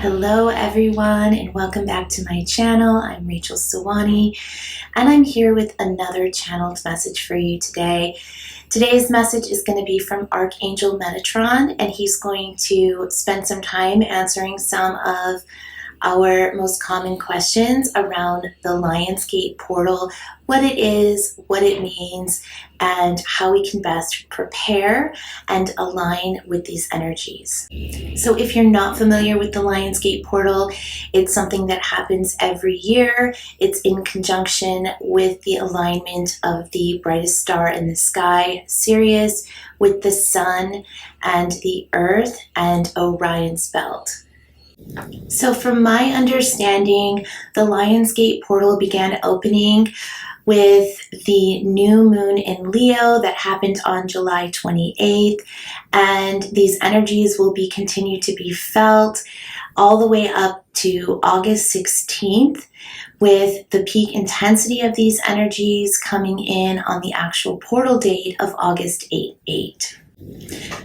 Hello everyone and welcome back to my channel. I'm Rachel Sawani and I'm here with another channeled message for you today. Today's message is going to be from Archangel Metatron, and he's going to spend some time answering some of our most common questions around the Lionsgate portal, what it is, what it means, and how we can best prepare and align with these energies. So if you're not familiar with the Lionsgate portal, it's something that happens every year. It's in conjunction with the alignment of the brightest star in the sky, Sirius, with the sun and the earth and Orion's belt. So from my understanding, the Lionsgate portal began opening with the new moon in Leo that happened on July 28th, and these energies will be continued to be felt all the way up to August 16th, with the peak intensity of these energies coming in on the actual portal date of August 8/8.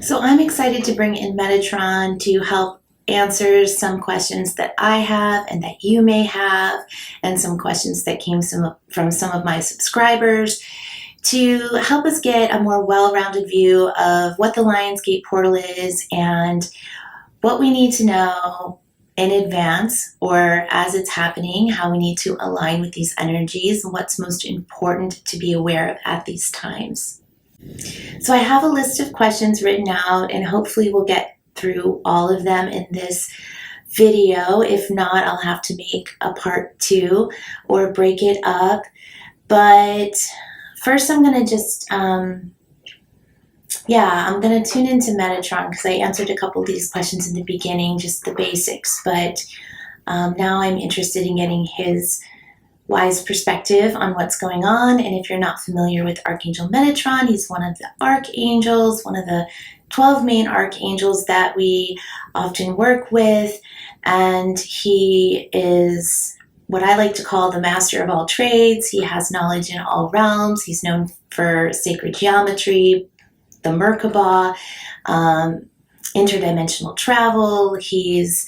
So I'm excited to bring in Metatron to help answers some questions that I have and that you may have, and some questions that came from some of my subscribers, to help us get a more well-rounded view of what the Lionsgate portal is and what we need to know in advance or as it's happening, how we need to align with these energies and what's most important to be aware of at these times. So I have a list of questions written out, and hopefully we'll get through all of them in this video. If not, I'll have to make a part 2 or break it up. But first I'm going to just, I'm going to tune into Metatron because I answered a couple of these questions in the beginning, just the basics. But now I'm interested in getting his wise perspective on what's going on. And if you're not familiar with Archangel Metatron, he's one of the archangels, one of the 12 main archangels that we often work with, and he is what I like to call the master of all trades. He has knowledge in all realms. He's known for sacred geometry, the Merkaba, interdimensional travel. He's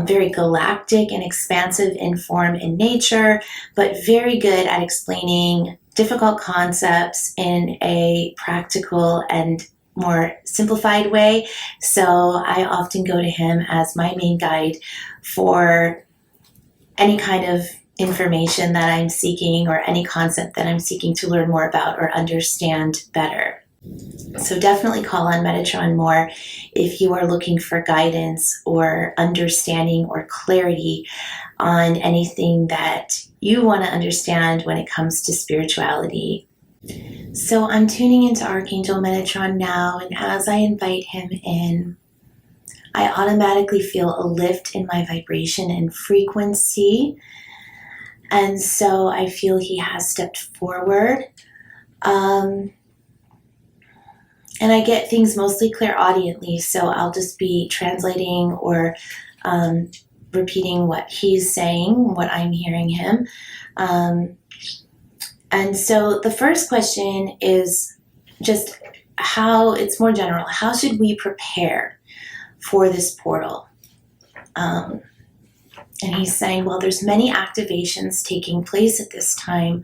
very galactic and expansive in form and nature, but very good at explaining difficult concepts in a practical and more simplified way. So I often go to him as my main guide for any kind of information that I'm seeking or any concept that I'm seeking to learn more about or understand better. So definitely call on Metatron more if you are looking for guidance or understanding or clarity on anything that you want to understand when it comes to spirituality. So I'm tuning into Archangel Metatron now, and as I invite him in, I automatically feel a lift in my vibration and frequency. And so I feel he has stepped forward. And I get things mostly clairaudiently, so I'll just be translating or repeating what he's saying, what I'm hearing him. And so the first question is just how, it's more general, how should we prepare for this portal? And he's saying, well, there's many activations taking place at this time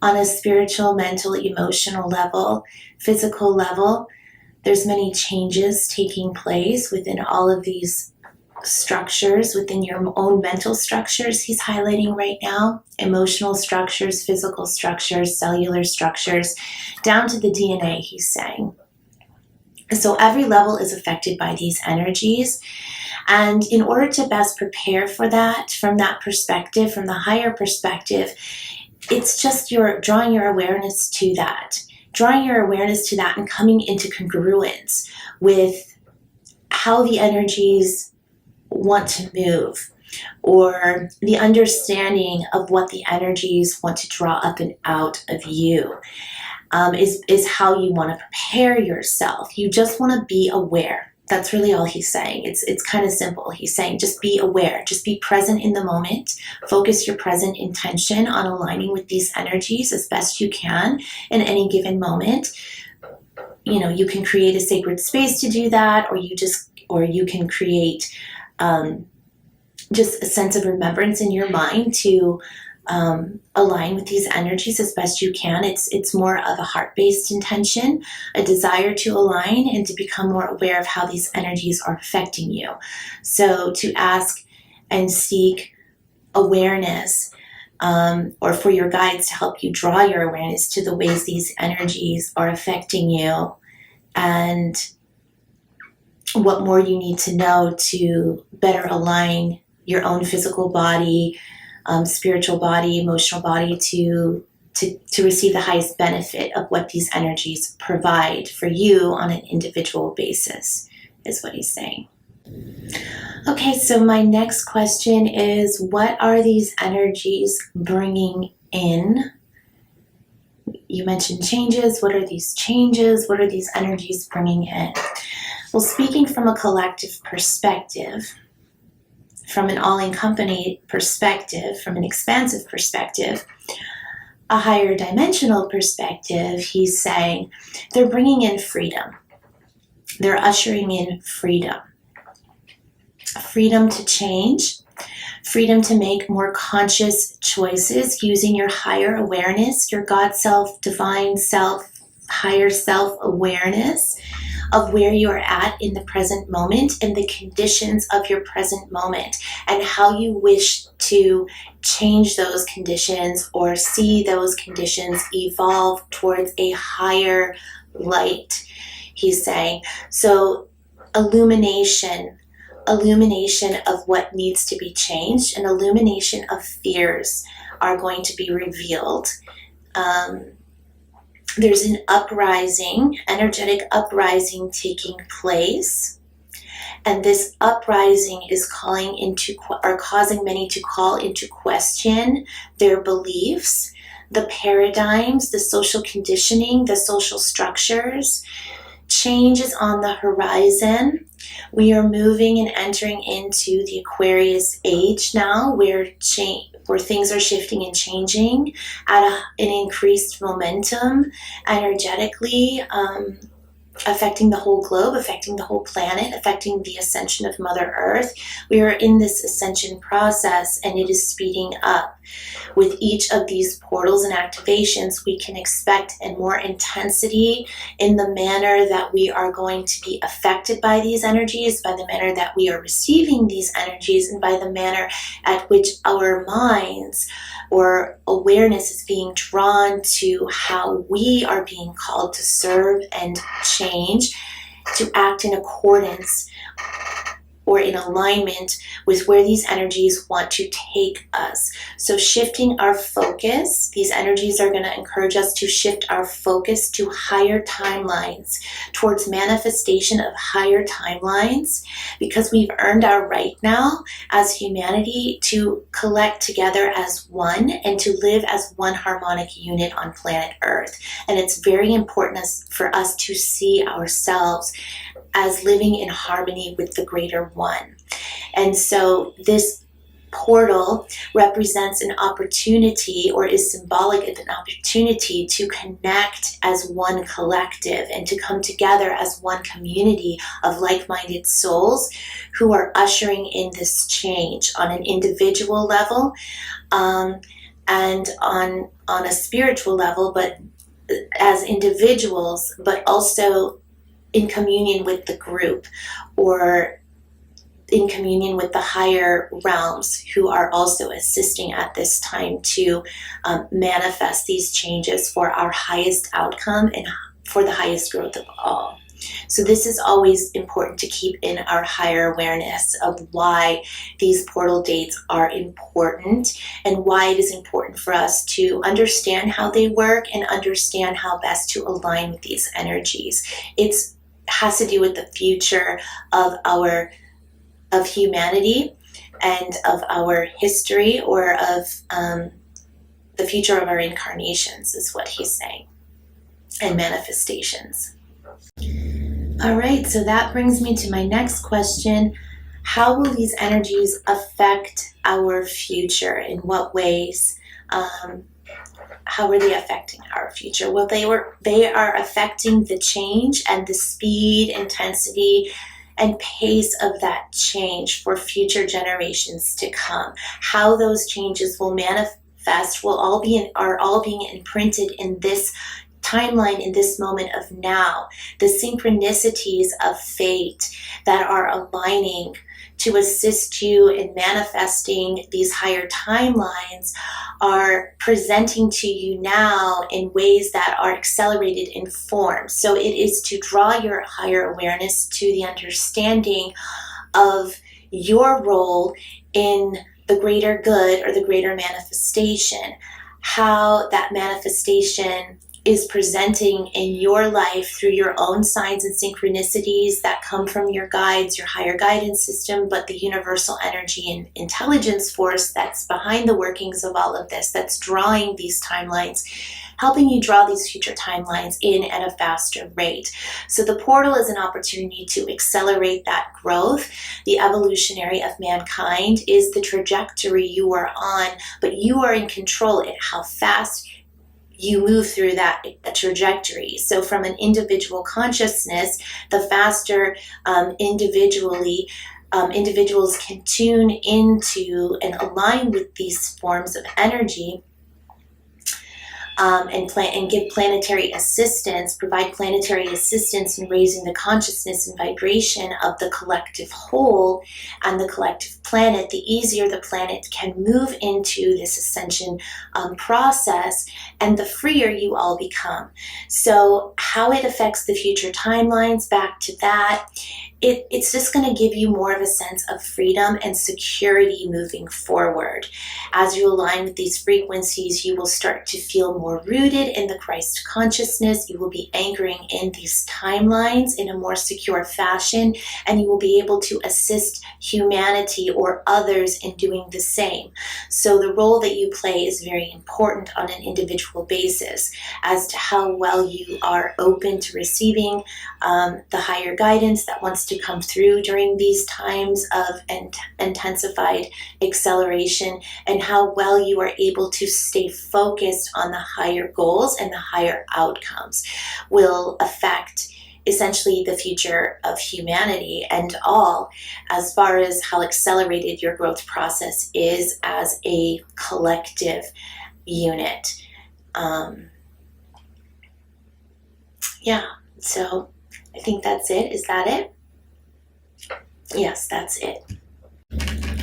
on a spiritual, mental, emotional level, physical level. There's many changes taking place within all of these structures, within your own mental structures he's highlighting right now, emotional structures, physical structures, cellular structures, down to the DNA, he's saying. So every level is affected by these energies. And in order to best prepare for that, from that perspective, from the higher perspective, it's just drawing your awareness to that. Drawing your awareness to that and coming into congruence with how the energies want to move, or the understanding of what the energies want to draw up and out of you, is how you want to prepare yourself. You just want to be aware. That's really all he's saying. It's kind of simple. He's saying just be aware, just be present in the moment, focus your present intention on aligning with these energies as best you can in any given moment. You know, you can create a sacred space to do that, or you can create just a sense of remembrance in your mind to align with these energies as best you can. It's more of a heart-based intention, a desire to align and to become more aware of how these energies are affecting you. So to ask and seek awareness, or for your guides to help you draw your awareness to the ways these energies are affecting you, and what more you need to know to better align your own physical body, spiritual body, emotional body to receive the highest benefit of what these energies provide for you on an individual basis, is what he's saying. Okay, so my next question is, what are these energies bringing in? You mentioned changes. What are these changes? What are these energies bringing in? Well, speaking from a collective perspective, from an all-encompassing perspective, from an expansive perspective, a higher dimensional perspective, he's saying they're bringing in freedom. They're ushering in freedom. Freedom to change, freedom to make more conscious choices using your higher awareness, your God self, divine self, higher self awareness of where you are at in the present moment and the conditions of your present moment and how you wish to change those conditions or see those conditions evolve towards a higher light, he's saying. So illumination of what needs to be changed, and illumination of fears are going to be revealed. There's an uprising, energetic uprising taking place, and this uprising is causing many to call into question their beliefs, the paradigms, the social conditioning, the social structures. Change is on the horizon. We are moving and entering into the Aquarius age now, where things are shifting and changing at an increased momentum energetically, affecting the whole globe, affecting the whole planet, affecting the ascension of Mother Earth. We are in this ascension process, and it is speeding up. With each of these portals and activations, we can expect a more intensity in the manner that we are going to be affected by these energies, by the manner that we are receiving these energies, and by the manner at which our minds or awareness is being drawn to how we are being called to serve and change, to act in accordance or in alignment with where these energies want to take us. So shifting our focus, these energies are going to encourage us to shift our focus to higher timelines, towards manifestation of higher timelines, because we've earned our right now as humanity to collect together as one and to live as one harmonic unit on planet Earth. And it's very important for us to see ourselves as living in harmony with the greater one. And so this portal represents an opportunity, or is symbolic of an opportunity, to connect as one collective and to come together as one community of like-minded souls who are ushering in this change on an individual level, and on a spiritual level, but as individuals, but also in communion with the group, or in communion with the higher realms who are also assisting at this time to manifest these changes for our highest outcome and for the highest growth of all. So this is always important to keep in our higher awareness of why these portal dates are important, and why it is important for us to understand how they work and understand how best to align with these energies. It has to do with the future of humanity and of our history, or of the future of our incarnations, is what he's saying, and manifestations. All right, so that brings me to my next question. How will these energies affect our future? In what ways? How are they affecting our future? Well, they are affecting the change and the speed, intensity, and pace of that change for future generations to come. How those changes will manifest are all being imprinted in this timeline, in this moment of now. The synchronicities of fate that are aligning to assist you in manifesting these higher timelines are presenting to you now in ways that are accelerated in form. So it is to draw your higher awareness to the understanding of your role in the greater good or the greater manifestation, how that manifestation is presenting in your life through your own signs and synchronicities that come from your guides, your higher guidance system, but the universal energy and intelligence force that's behind the workings of all of this, that's drawing these timelines, helping you draw these future timelines in at a faster rate. So the portal is an opportunity to accelerate that growth. The evolutionary of mankind is the trajectory you are on, but you are in control in how fast you move through that trajectory. So from an individual consciousness, the faster individuals can tune into and align with these forms of energy, and give planetary assistance, provide planetary assistance in raising the consciousness and vibration of the collective whole and the collective planet, the easier the planet can move into this ascension process, and the freer you all become. So how it affects the future timelines, back to that, it's just going to give you more of a sense of freedom and security moving forward. As you align with these frequencies, you will start to feel more rooted in the Christ consciousness. You will be anchoring in these timelines in a more secure fashion, and you will be able to assist humanity or others in doing the same. So the role that you play is very important on an individual basis as to how well you are open to receiving the higher guidance that wants to come through during these times of intensified acceleration, and how well you are able to stay focused on the higher goals and the higher outcomes will affect essentially the future of humanity and all, as far as how accelerated your growth process is as a collective unit. Yeah, so I think that's it. Is that it? Yes, that's it.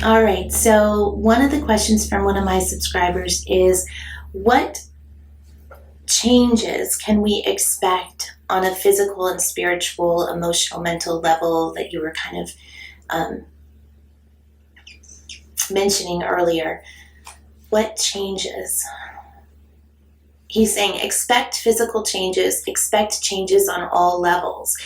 All right, so one of the questions from one of my subscribers is, what changes can we expect on a physical and spiritual, emotional, mental level that you were kind of mentioning earlier? What changes? He's saying expect physical changes, expect changes on all levels.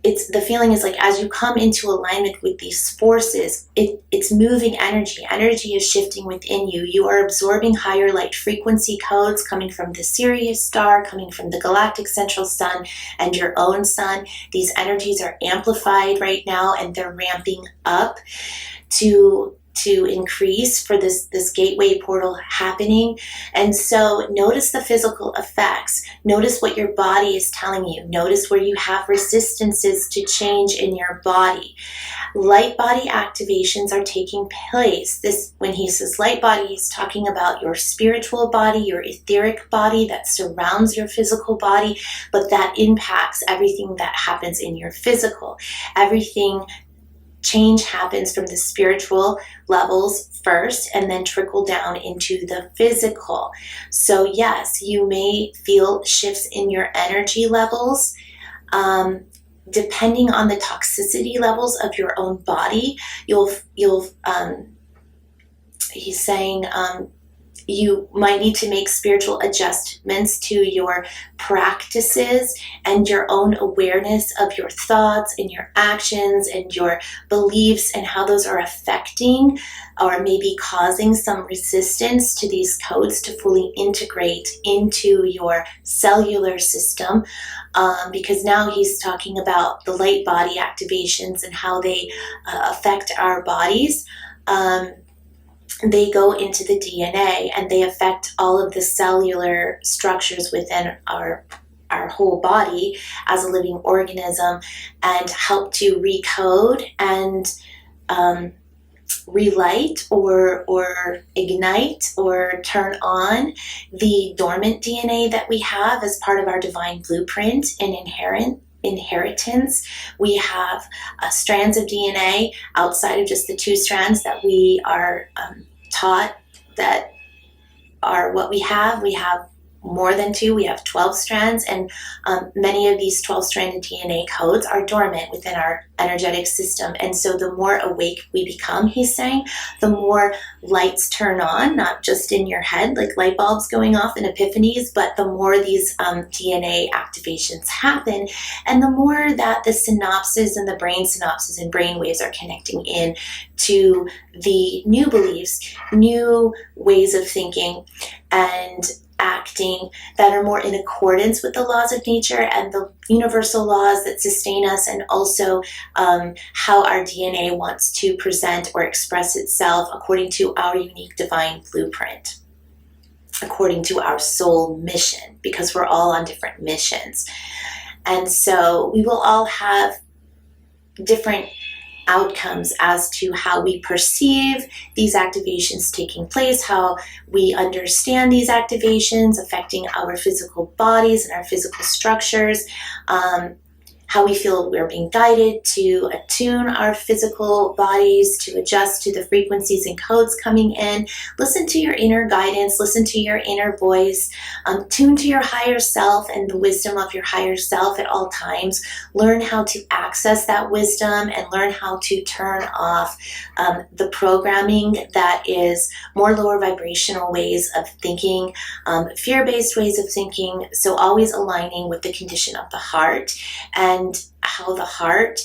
It's the feeling is like as you come into alignment with these forces, it's moving energy. Energy is shifting within you. You are absorbing higher light frequency codes coming from the Sirius star, coming from the galactic central sun and your own sun. These energies are amplified right now, and they're ramping up to increase for this gateway portal happening. And so notice the physical effects. Notice what your body is telling you. Notice where you have resistances to change in your body. Light body activations are taking place. This, when he says light body, he's talking about your spiritual body, your etheric body that surrounds your physical body, but that impacts everything that happens in your physical. Change happens from the spiritual levels first and then trickle down into the physical. So yes, you may feel shifts in your energy levels, depending on the toxicity levels of your own body. He's saying, you might need to make spiritual adjustments to your practices and your own awareness of your thoughts and your actions and your beliefs and how those are affecting or maybe causing some resistance to these codes to fully integrate into your cellular system. Because now he's talking about the light body activations and how they affect our bodies. They go into the DNA and they affect all of the cellular structures within our our whole body as a living organism and help to recode and relight or ignite or turn on the dormant DNA that we have as part of our divine blueprint and inheritance. We have strands of DNA outside of just the 2 strands that we are taught that are what we have. We have more than 2, we have 12 strands, and many of these 12-stranded DNA codes are dormant within our energetic system. And so the more awake we become, he's saying, the more lights turn on, not just in your head, like light bulbs going off and epiphanies, but the more these DNA activations happen, and the more that the synapses and the brain synapses and brain waves are connecting in to the new beliefs, new ways of thinking, and acting that are more in accordance with the laws of nature and the universal laws that sustain us, and also how our DNA wants to present or express itself according to our unique divine blueprint, according to our soul mission, because we're all on different missions. And so we will all have different outcomes as to how we perceive these activations taking place, how we understand these activations affecting our physical bodies and our physical structures, how we feel we're being guided to attune our physical bodies, to adjust to the frequencies and codes coming in. Listen to your inner guidance, listen to your inner voice, tune to your higher self and the wisdom of your higher self at all times. Learn how to access that wisdom and learn how to turn off the programming that is more lower vibrational ways of thinking, fear-based ways of thinking. So always aligning with the condition of the heart and how the heart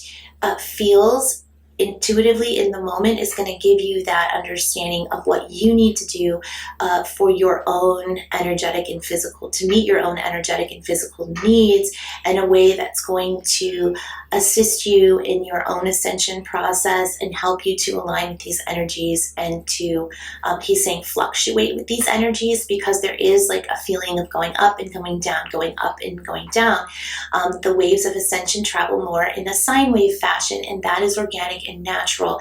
feels intuitively in the moment is going to give you that understanding of what you need to do for your own energetic and physical, to meet your own energetic and physical needs in a way that's going to assist you in your own ascension process and help you to align with these energies and to, he's saying, fluctuate with these energies, because there is like a feeling of going up and going down, going up and going down. The waves of ascension travel more in a sine wave fashion, and that is organic and natural.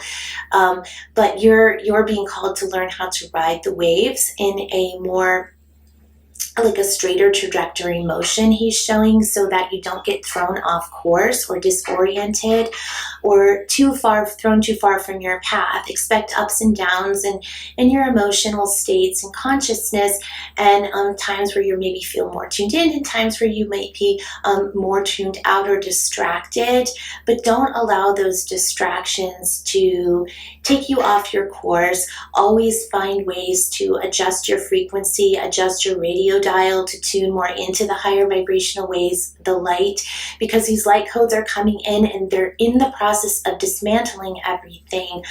But you're being called to learn how to ride the waves in a more like a straighter trajectory motion, he's showing, so that you don't get thrown off course or disoriented or thrown too far from your path. Expect ups and downs in your emotional states and consciousness, and times where you maybe feel more tuned in and times where you might be more tuned out or distracted. But don't allow those distractions to take you off your course. Always find ways to adjust your frequency, adjust your radio dial to tune more into the higher vibrational ways, the light, because these light codes are coming in and they're in the process of dismantling everything.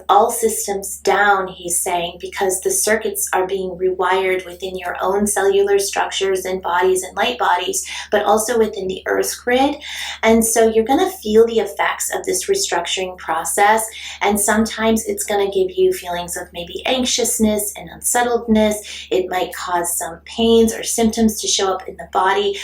All systems down, he's saying, because the circuits are being rewired within your own cellular structures and bodies and light bodies, but also within the earth grid. And so you're going to feel the effects of this restructuring process, and sometimes it's going to give you feelings of maybe anxiousness and unsettledness. It might cause some pains or symptoms to show up in the body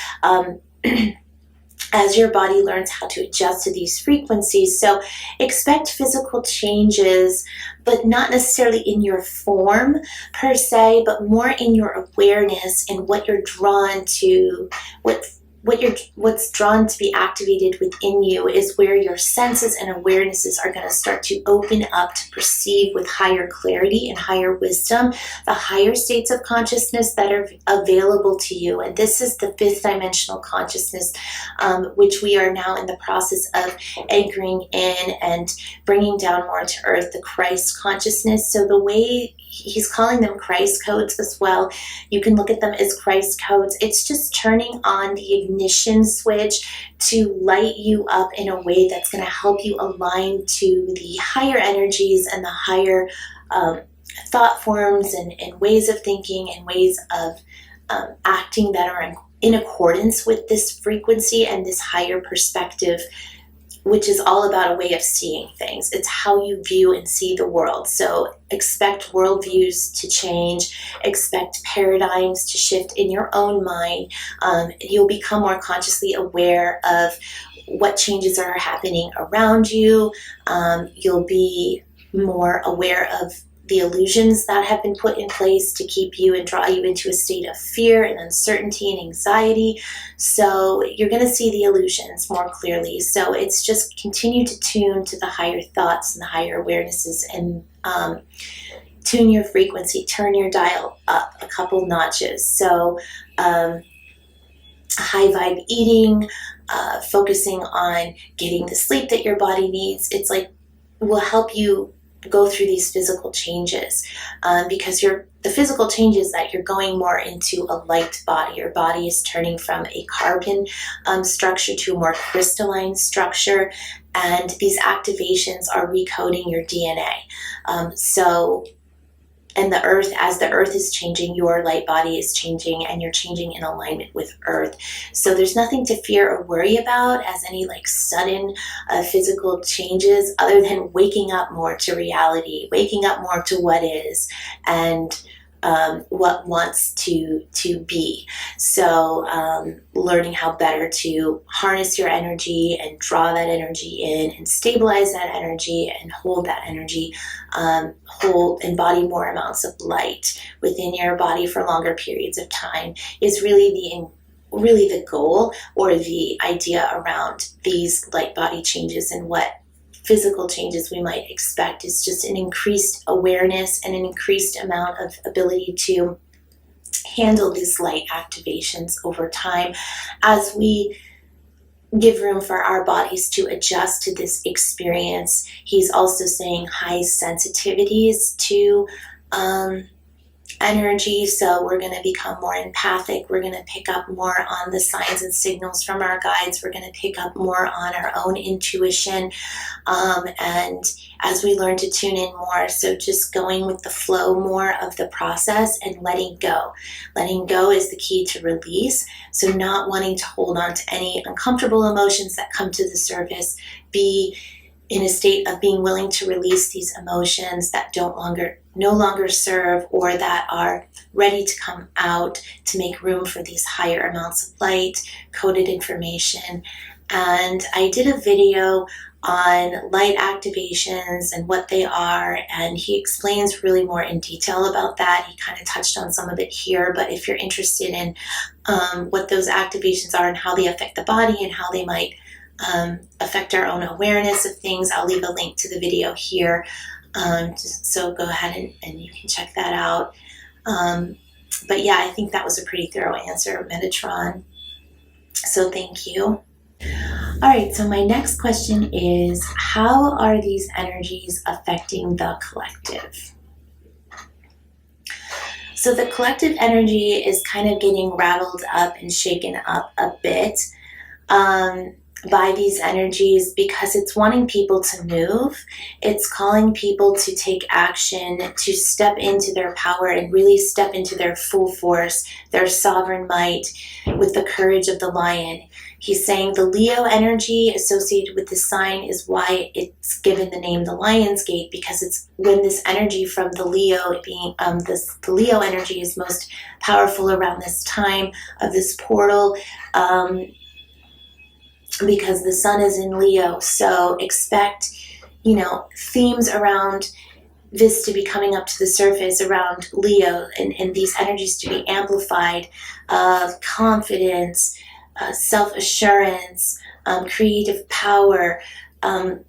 as your body learns how to adjust to these frequencies. So expect physical changes, but not necessarily in your form per se, but more in your awareness and what you're drawn to, what's drawn to be activated within you is where your senses and awarenesses are going to start to open up to perceive with higher clarity and higher wisdom the higher states of consciousness that are available to you. And this is the 5th dimensional consciousness, which we are now in the process of anchoring in and bringing down more to earth, the Christ consciousness. So the way he's calling them Christ codes as well, you can look at them as Christ codes. It's just turning on the ignition switch to light you up in a way that's going to help you align to the higher energies and the higher thought forms and ways of thinking and ways of acting that are in accordance with this frequency and this higher perspective which is all about a way of seeing things. It's how you view and see the world. So expect worldviews to change, expect paradigms to shift in your own mind. You'll become more consciously aware of what changes are happening around you. You'll be more aware of the illusions that have been put in place to keep you and draw you into a state of fear and uncertainty and anxiety. So you're going to see the illusions more clearly. So it's just continue to tune to the higher thoughts and the higher awarenesses, and tune your frequency, turn your dial up a couple notches. So high vibe eating, focusing on getting the sleep that your body needs. It's like, will help you go through these physical changes, because the physical changes that you're going more into a light body. Your body is turning from a carbon structure to a more crystalline structure, and these activations are recoding your DNA. And the earth, as the earth is changing, your light body is changing, and you're changing in alignment with earth. So there's nothing to fear or worry about as any like sudden physical changes, other than waking up more to reality, waking up more to what is, and what wants to be. So learning how better to harness your energy and draw that energy in and stabilize that energy and hold that energy, embody more amounts of light within your body for longer periods of time is really the goal, or the idea around these light body changes. And what physical changes we might expect is just an increased awareness and an increased amount of ability to handle these light activations over time as we give room for our bodies to adjust to this experience. He's also saying high sensitivities to energy, so we're going to become more empathic. We're going to pick up more on the signs and signals from our guides. We're going to pick up more on our own intuition, and as we learn to tune in more, so just going with the flow more of the process and letting go. Letting go is the key to release, so not wanting to hold on to any uncomfortable emotions that come to the surface. Be in a state of being willing to release these emotions that no longer serve, or that are ready to come out, to make room for these higher amounts of light, coded information. And I did a video on light activations and what they are, and he explains really more in detail about that. He kind of touched on some of it here, but if you're interested in what those activations are and how they affect the body and how they might affect our own awareness of things, I'll leave a link to the video here. So go ahead and you can check that out. But yeah, I think that was a pretty thorough answer, Metatron. So thank you. All right, so my next question is, how are these energies affecting the collective? So the collective energy is kind of getting rattled up and shaken up a bit by these energies, because it's wanting people to move. It's calling people to take action, to step into their power and really step into their full force, their sovereign might, with the courage of the lion. He's saying the Leo energy associated with this sign is why it's given the name the Lionsgate, because it's when this energy from the Leo being the Leo energy is most powerful around this time of this portal. Because the sun is in Leo, so expect, themes around this to be coming up to the surface around Leo, and these energies to be amplified, of confidence, self-assurance, creative power,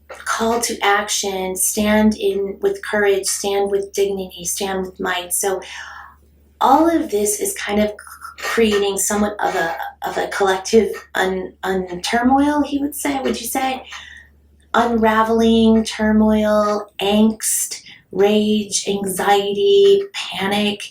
call to action, stand in with courage, stand with dignity, stand with might. So all of this is kind of creating somewhat of a collective turmoil, he would say. Would you say? Unraveling, turmoil, angst, rage, anxiety, panic,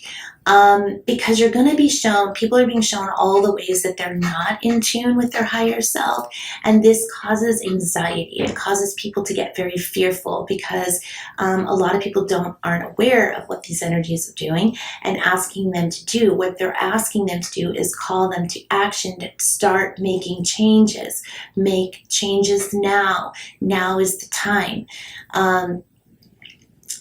because you're going to be shown, people are being shown all the ways that they're not in tune with their higher self, and this causes anxiety. It causes people to get very fearful because a lot of people aren't aware of what these energies are doing and asking them to do. What they're asking them to do is call them to action, to start making changes. Make changes now. Now is the time.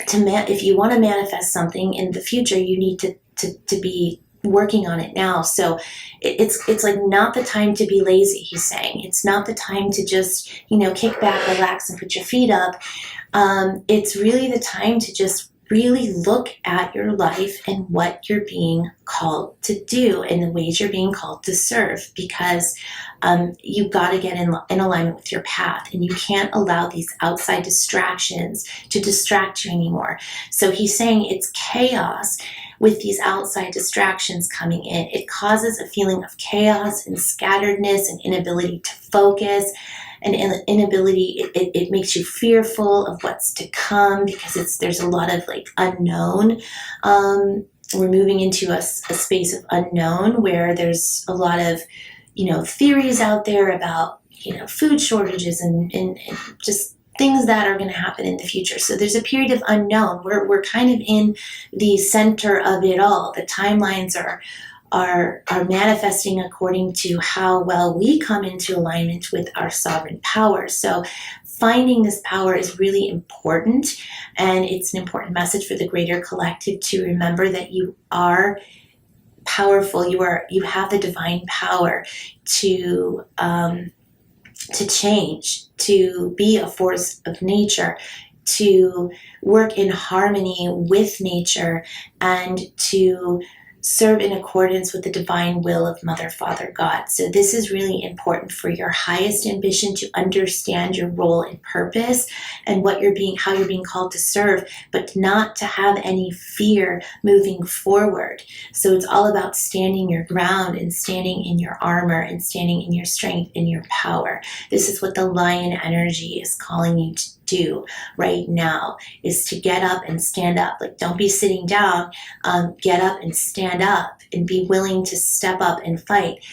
If you want to manifest something in the future, you need to be working on it now. So it's like not the time to be lazy, he's saying. It's not the time to just, kick back, relax, and put your feet up. It's really the time to just really look at your life and what you're being called to do and the ways you're being called to serve, because you've got to get in alignment with your path, and you can't allow these outside distractions to distract you anymore. So he's saying it's chaos with these outside distractions coming in. It causes a feeling of chaos and scatteredness and inability to focus. And inability, it makes you fearful of what's to come, because there's a lot of unknown. We're moving into a space of unknown where there's a lot of, theories out there about, food shortages and just things that are going to happen in the future. So there's a period of unknown. We're kind of in the center of it all. The timelines are manifesting according to how well we come into alignment with our sovereign power. So finding this power is really important, and it's an important message for the greater collective to remember that you are powerful. You have the divine power to change, to be a force of nature, to work in harmony with nature, and to serve in accordance with the divine will of Mother, Father, God. So this is really important for your highest ambition, to understand your role and purpose and how you're being called to serve, but not to have any fear moving forward. So it's all about standing your ground and standing in your armor and standing in your strength and your power. This is what the lion energy is calling you to do right now, is to get up and stand up. Don't be sitting down. Get up and stand up and be willing to step up and fight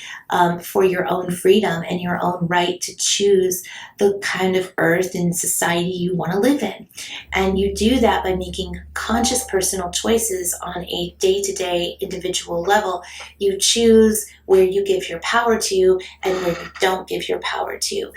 for your own freedom and your own right to choose the kind of earth and society you want to live in. And you do that by making conscious personal choices on a day-to-day individual level. You choose where you give your power to and where you don't give your power to.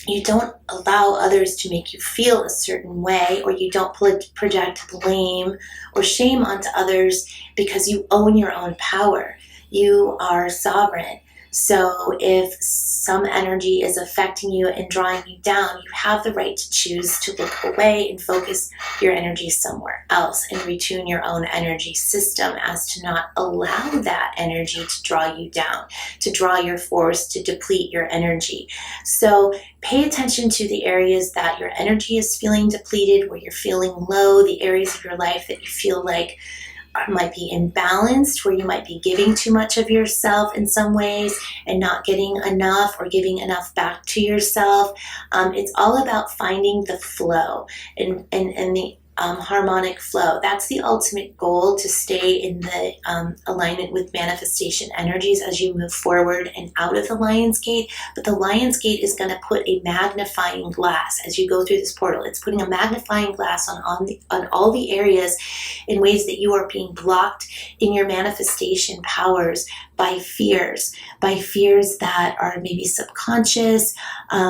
You don't allow others to make you feel a certain way, or you don't project blame or shame onto others, because you own your own power. You are sovereign. So if some energy is affecting you and drawing you down, you have the right to choose to look away and focus your energy somewhere else and retune your own energy system as to not allow that energy to draw you down, to draw your force, to deplete your energy. So pay attention to the areas that your energy is feeling depleted, where you're feeling low, the areas of your life that you feel like might be imbalanced, where you might be giving too much of yourself in some ways and not getting enough, or giving enough back to yourself. It's all about finding the flow and the harmonic flow. That's the ultimate goal, to stay in the alignment with manifestation energies as you move forward and out of the Lionsgate. But the Lionsgate is going to put a magnifying glass as you go through this portal. It's putting a magnifying glass on all the areas in ways that you are being blocked in your manifestation powers by fears that are maybe subconscious,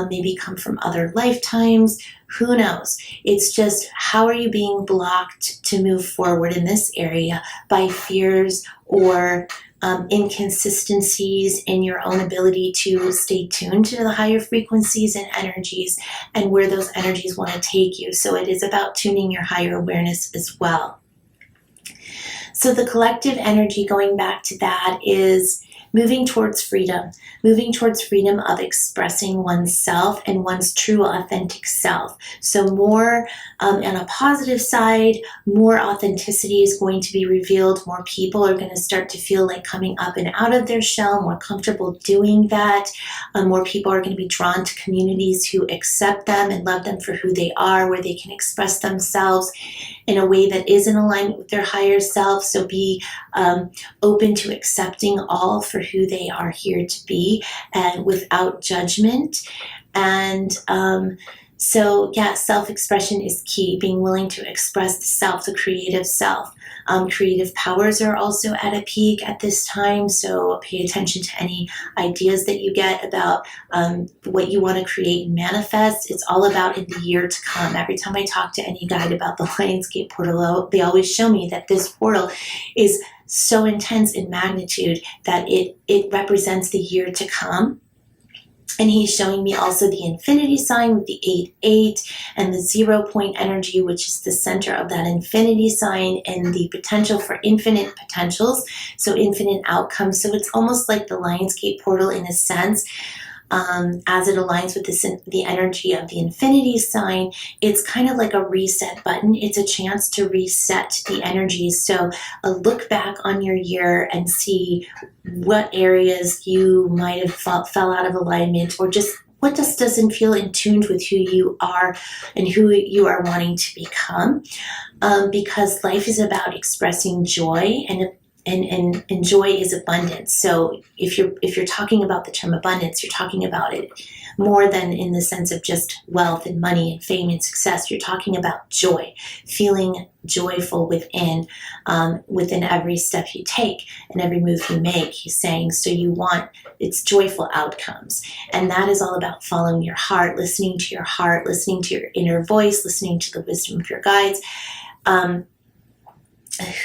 maybe come from other lifetimes. Who knows? It's just, how are you being blocked to move forward in this area by fears or inconsistencies in your own ability to stay tuned to the higher frequencies and energies and where those energies want to take you. So it is about tuning your higher awareness as well. So the collective energy, going back to that, is moving towards freedom of expressing oneself and one's true authentic self. So more on a positive side, more authenticity is going to be revealed. More people are going to start to feel like coming up and out of their shell, more comfortable doing that. More people are going to be drawn to communities who accept them and love them for who they are, where they can express themselves in a way that is in alignment with their higher self. So be open to accepting all for who they are here to be, and without judgment. And so yeah, self-expression is key, being willing to express the self, the creative self. Creative powers are also at a peak at this time, so pay attention to any ideas that you get about what you want to create and manifest. It's all about in the year to come. Every time I talk to any guide about the Lionsgate portal, they always show me that this portal is so intense in magnitude that it represents the year to come. And he's showing me also the infinity sign with the 8-8 and the 0 point energy, which is the center of that infinity sign, and the potential for infinite potentials, so infinite outcomes. So it's almost like the Lionsgate portal in a sense. As it aligns with the energy of the infinity sign, it's kind of like a reset button. It's a chance to reset the energies. So look back on your year and see what areas you might have fell out of alignment, or just what just doesn't feel in tune with who you are and who you are wanting to become. Because life is about expressing joy, and joy is abundance. So if you're talking about the term abundance, you're talking about it more than in the sense of just wealth and money and fame and success. You're talking about joy, feeling joyful within every step you take and every move you make. He's saying, so it's joyful outcomes. And that is all about following your heart, listening to your inner voice, listening to the wisdom of your guides,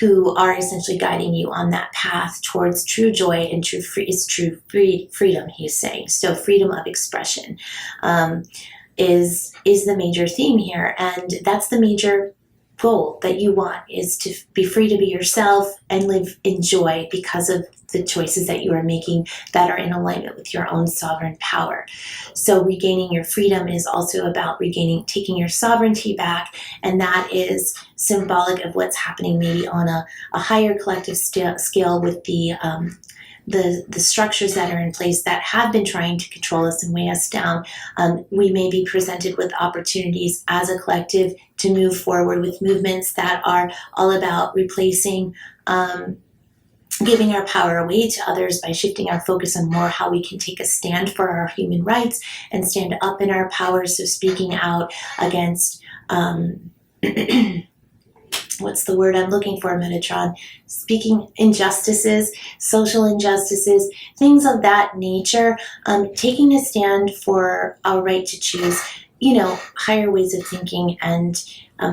who are essentially guiding you on that path towards true joy and true freedom, he's saying. So freedom of expression is the major theme here, and that's the major goal that you want, is to be free to be yourself and live in joy because of the choices that you are making that are in alignment with your own sovereign power. So regaining your freedom is also about taking your sovereignty back, and that is symbolic of what's happening maybe on a higher collective scale with the structures that are in place that have been trying to control us and weigh us down. We may be presented with opportunities as a collective to move forward with movements that are all about replacing giving our power away to others by shifting our focus on more how we can take a stand for our human rights and stand up in our power. So speaking out against what's the word I'm looking for, Metatron? Speaking injustices, social injustices, things of that nature, taking a stand for our right to choose, higher ways of thinking and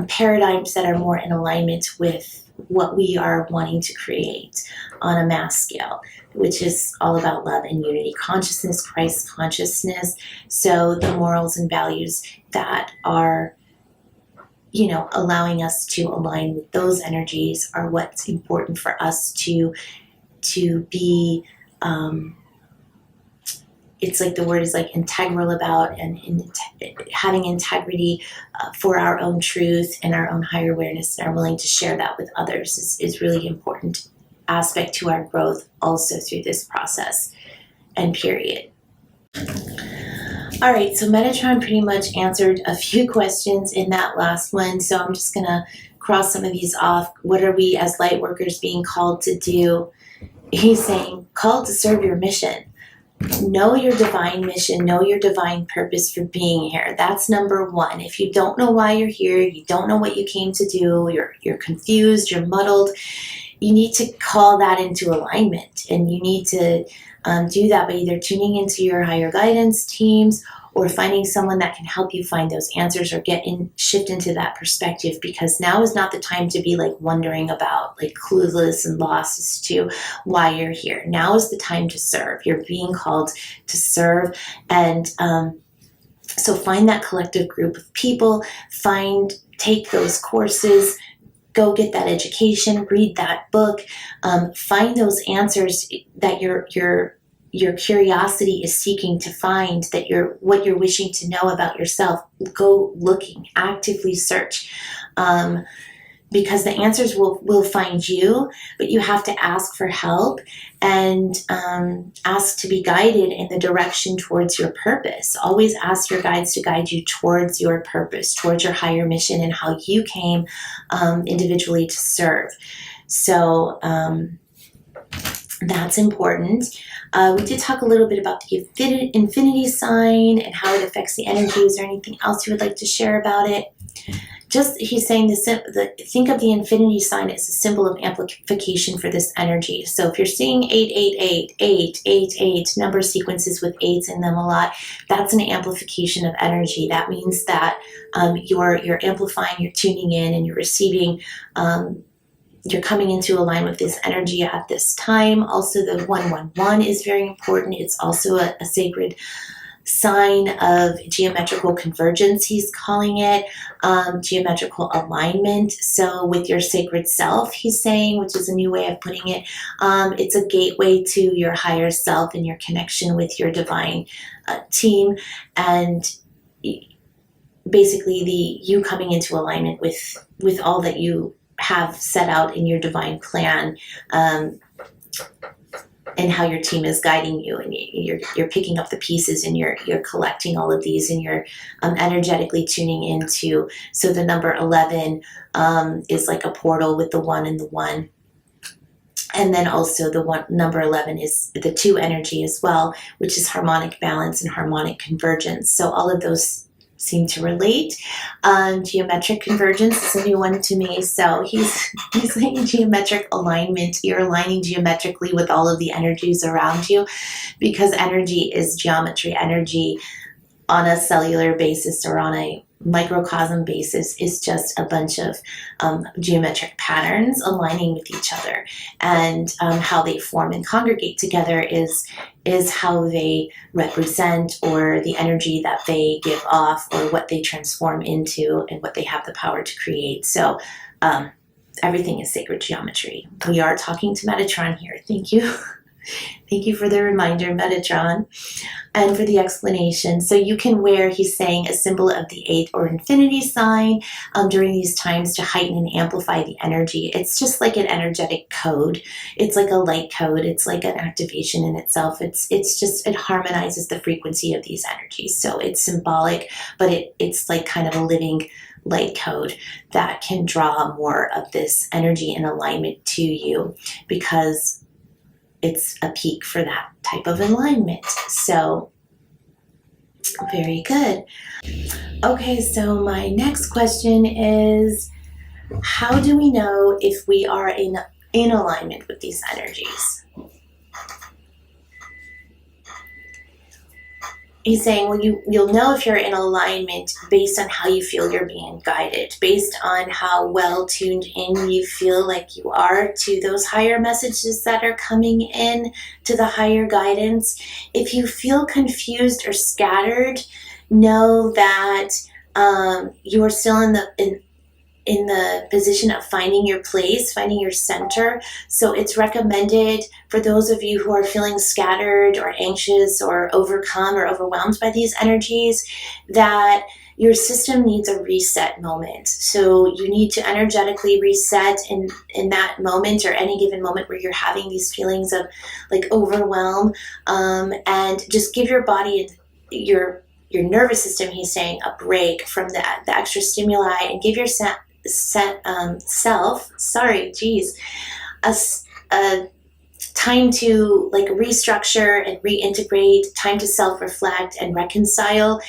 paradigms that are more in alignment with what we are wanting to create on a mass scale, which is all about love and unity consciousness, Christ consciousness. So the morals and values that are allowing us to align with those energies are what's important for us to be, it's like the word is like integral about, and having integrity for our own truth and our own higher awareness, and are willing to share that with others is really important aspect to our growth also through this process and period. All right, so Metatron pretty much answered a few questions in that last one, so I'm just going to cross some of these off. What are we as light workers being called to do? He's saying, called to serve your mission. Know your divine mission, know your divine purpose for being here. That's number one. If you don't know why you're here, you don't know what you came to do, you're confused, you're muddled, you need to call that into alignment, and you need to do that by either tuning into your higher guidance teams or finding someone that can help you find those answers or shift into that perspective, because now is not the time to be like wondering about, like clueless and lost as to why you're here. Now is the time to serve. You're being called to serve, and so find that collective group of people, take those courses, go get that education, read that book, find those answers that your curiosity is seeking to find, what you're wishing to know about yourself. Go looking, actively search. because the answers will find you, but you have to ask for help and ask to be guided in the direction towards your purpose. Always ask your guides to guide you towards your purpose, towards your higher mission and how you came individually to serve. So that's important. We did talk a little bit about the infinity sign and how it affects the energy. Is there anything else you would like to share about it? Just, he's saying, think of the infinity sign as a symbol of amplification for this energy. So if you're seeing 888, 888, number sequences with eights in them a lot, that's an amplification of energy. That means that you're amplifying, you're tuning in, and you're receiving, you're coming into alignment with this energy at this time. Also, the 111 is very important. It's also a sacred sign of geometrical convergence, he's calling it, geometrical alignment. So with your sacred self, he's saying, which is a new way of putting it, it's a gateway to your higher self and your connection with your divine team, and basically you coming into alignment with all that you have set out in your divine plan, and how your team is guiding you, and you're picking up the pieces, and you're collecting all of these, and you're energetically tuning into. So the number 11 is like a portal with the 1 and the 1. And then also number 11 is the 2 energy as well, which is harmonic balance and harmonic convergence. So all of those seem to relate. Geometric convergence is a new one to me. So he's saying geometric alignment. You're aligning geometrically with all of the energies around you, because energy is geometry. Energy on a cellular basis or on a microcosm basis is just a bunch of geometric patterns aligning with each other, and how they form and congregate together is how they represent, or the energy that they give off, or what they transform into, and what they have the power to create. So everything is sacred geometry. We are talking to Metatron here. Thank you. Thank you for the reminder, Metatron, and for the explanation. So you can wear, he's saying, a symbol of the 8 or infinity sign during these times to heighten and amplify the energy. It's just like an energetic code. It's like a light code. It's like an activation in itself. It harmonizes the frequency of these energies. So it's symbolic, but it's like kind of a living light code that can draw more of this energy and alignment to you, because it's a peak for that type of alignment. So very good. Okay, so my next question is, how do we know if we are in alignment with these energies? He's saying, well, you'll know if you're in alignment based on how you feel you're being guided, based on how well tuned in you feel like you are to those higher messages that are coming in, to the higher guidance. If you feel confused or scattered, know that you are still in the position of finding your place, finding your center. So it's recommended for those of you who are feeling scattered or anxious or overcome or overwhelmed by these energies, that your system needs a reset moment. So you need to energetically reset in that moment, or any given moment where you're having these feelings of like overwhelm, and just give your body, your nervous system, he's saying, a break from the extra stimuli, and give your a time to like restructure and reintegrate, time to self-reflect and reconcile.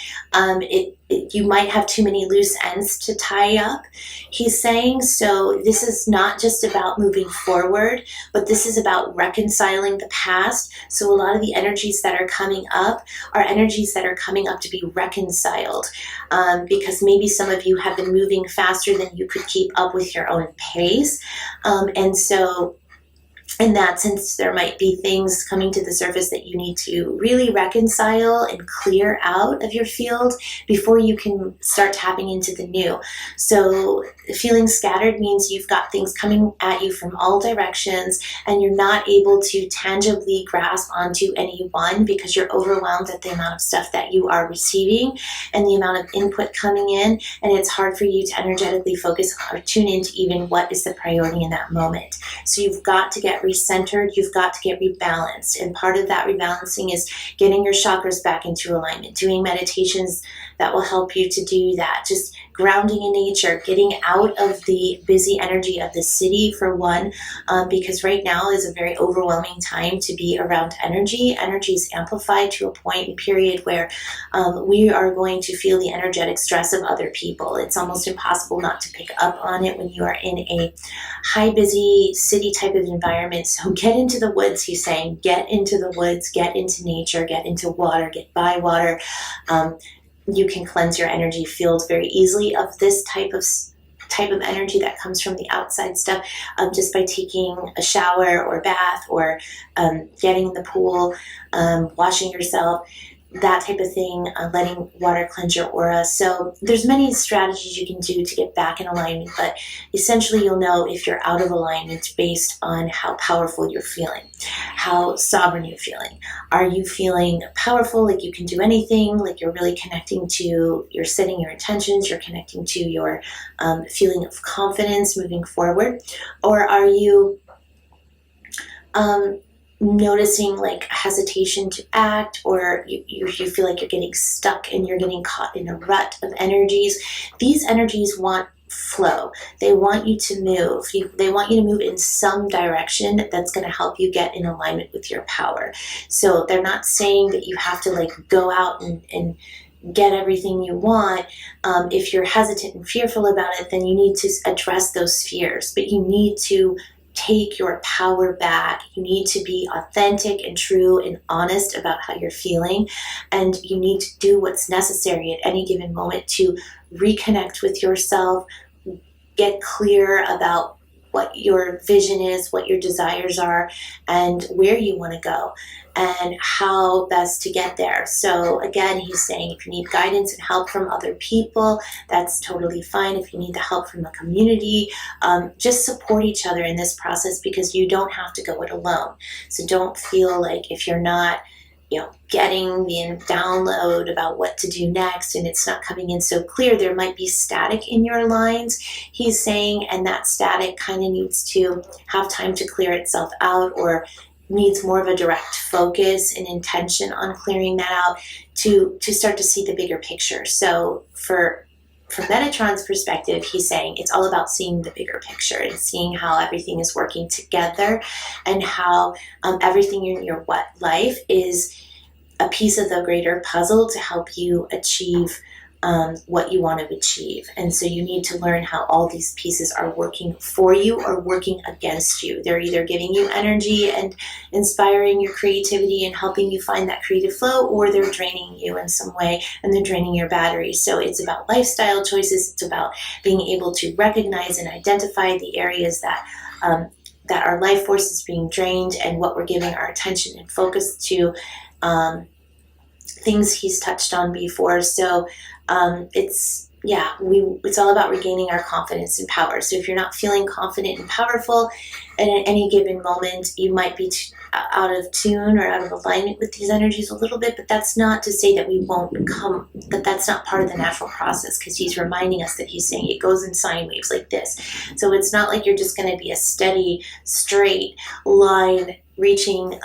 You might have too many loose ends to tie up, he's saying. So this is not just about moving forward, but this is about reconciling the past. So a lot of the energies that are coming up are energies that are coming up to be reconciled, because maybe some of you have been moving faster than you could keep up with your own pace. And so in that sense, there might be things coming to the surface that you need to really reconcile and clear out of your field before you can start tapping into the new. So feeling scattered means you've got things coming at you from all directions and you're not able to tangibly grasp onto any one because you're overwhelmed at the amount of stuff that you are receiving and the amount of input coming in, and it's hard for you to energetically focus or tune into even what is the priority in that moment. So you've got to get recentered, you've got to get rebalanced. And part of that rebalancing is getting your chakras back into alignment, doing meditations that will help you to do that. Just grounding in nature, getting out of the busy energy of the city for one, because right now is a very overwhelming time to be around energy. Energy is amplified to a point and period where we are going to feel the energetic stress of other people. It's almost impossible not to pick up on it when you are in a high busy city type of environment. So get into the woods, he's saying. Get into the woods, get into nature, get into water, get by water. You can cleanse your energy field very easily of this type of energy that comes from the outside stuff, just by taking a shower or bath or getting in the pool, washing yourself, that type of thing, letting water cleanse your aura. So there's many strategies you can do to get back in alignment, but essentially you'll know if you're out of alignment based on how powerful you're feeling, how sovereign you're feeling. Are you feeling powerful, like you can do anything, like you're really connecting to, you're setting your intentions, you're connecting to your feeling of confidence moving forward? Or are you noticing like hesitation to act, or you feel like you're getting stuck and you're getting caught in a rut of energies? These energies want flow. They want you to move. They want you to move in some direction that's going to help you get in alignment with your power. So they're not saying that you have to like go out and get everything you want. If you're hesitant and fearful about it, then you need to address those fears, but you need to take your power back. You need to be authentic and true and honest about how you're feeling, and you need to do what's necessary at any given moment to reconnect with yourself, get clear about what your vision is, what your desires are, and where you want to go, and how best to get there. So again, he's saying if you need guidance and help from other people, that's totally fine. If you need the help from the community, just support each other in this process, because you don't have to go it alone. So don't feel like if you're not getting the download about what to do next and it's not coming in so clear, there might be static in your lines, he's saying, and that static kind of needs to have time to clear itself out, or needs more of a direct focus and intention on clearing that out to start to see the bigger picture. So from Metatron's perspective, he's saying it's all about seeing the bigger picture and seeing how everything is working together, and how everything in your life is a piece of the greater puzzle to help you achieve what you want to achieve. And so you need to learn how all these pieces are working for you or working against you. They're either giving you energy and inspiring your creativity and helping you find that creative flow, or they're draining you in some way and they're draining your battery. So it's about lifestyle choices. It's about being able to recognize and identify the areas that our life force is being drained, and what we're giving our attention and focus to. Things he's touched on before. So it's all about regaining our confidence and power. So if you're not feeling confident and powerful, and at any given moment you might be out of tune or out of alignment with these energies a little bit, but that's not to say that we won't come, that's not part of the natural process, because he's reminding us that he's saying it goes in sine waves like this. So it's not like you're just going to be a steady, straight line reaching